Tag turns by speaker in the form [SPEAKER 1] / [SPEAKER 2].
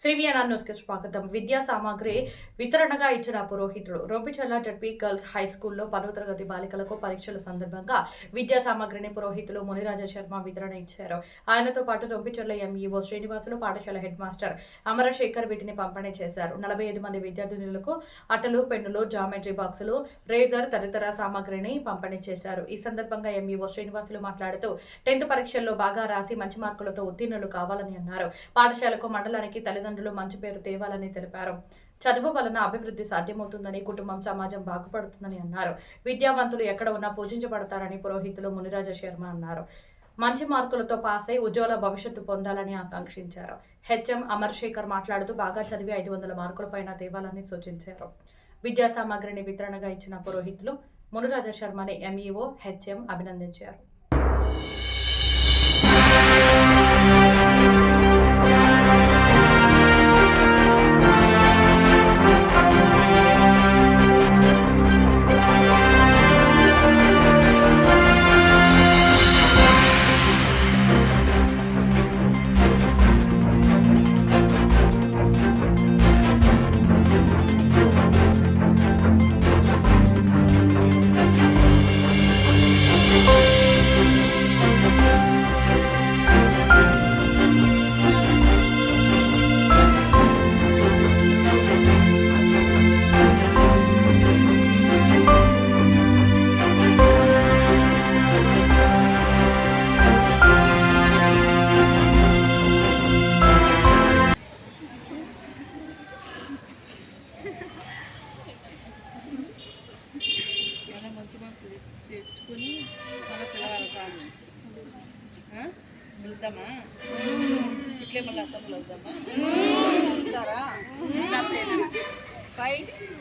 [SPEAKER 1] శ్రీవియనా న్యూస్కి స్వాగతం. విద్యా సామాగ్రి వితరణగా ఇచ్చిన పురోహితుడు. రొంపిచెర్ల జడ్పీ గర్ల్స్ హై స్కూల్లో 10వ తరగతి బాలికలకు పరీక్షల సందర్భంగా విద్యా సామాగ్రిని పురోహితులు మునిరాజ శర్మ వితరణ ఇచ్చారు. ఆయనతో పాటు రొంపిచెర్ల ఎంఈఓ శ్రీనివాసులు, పాఠశాల హెడ్ మాస్టర్ అమరశేఖర్ వీటిని పంపిణీ చేశారు. 45 మంది విద్యార్థినులకు అట్టలు, పెన్నులు, జామెట్రీ బాక్సులు, రేజర్ తదితర సామాగ్రిని పంపిణీ చేశారు. ఈ సందర్భంగా ఎంఈఓ శ్రీనివాసులు మాట్లాడుతూ 10th పరీక్షల్లో బాగా రాసి మంచి మార్కులతో ఉత్తీర్ణులు కావాలని అన్నారు. పాఠశాలకు, మండలానికి తల్లిదండ్రులు మంచి పేరు తేవాలని తెలిపారు. చదువు వలన అభివృద్ధి సాధ్యమవుతుందని, కుటుంబం, సమాజం బాగుపడుతుందని అన్నారు. విద్యావంతులు ఎక్కడ ఉన్నా పూజించబడతారని పురోహితులు మునిరాజ శర్మ అన్నారు. మంచి మార్కులతో పాస్ అయి ఉజ్వల భవిష్యత్తు పొందాలని ఆకాంక్షించారు. హెచ్ఎం అమర్శేఖర్ మాట్లాడుతూ బాగా చదివి 500 మార్కుల పైన తేవాలని సూచించారు. విద్యా సామాగ్రిని వితరణగా ఇచ్చిన పురోహితులు మునిరాజ శర్మని ఎంఈఓ హెచ్ఎం అభినందించారు.
[SPEAKER 2] మంచి మార్కులు తెచ్చుకొని మళ్ళీ పిల్లవాళ్ళ సాగు వెళ్దామా ఇట్లే మళ్ళీ అసలు వెళ్దామా వస్తారా 5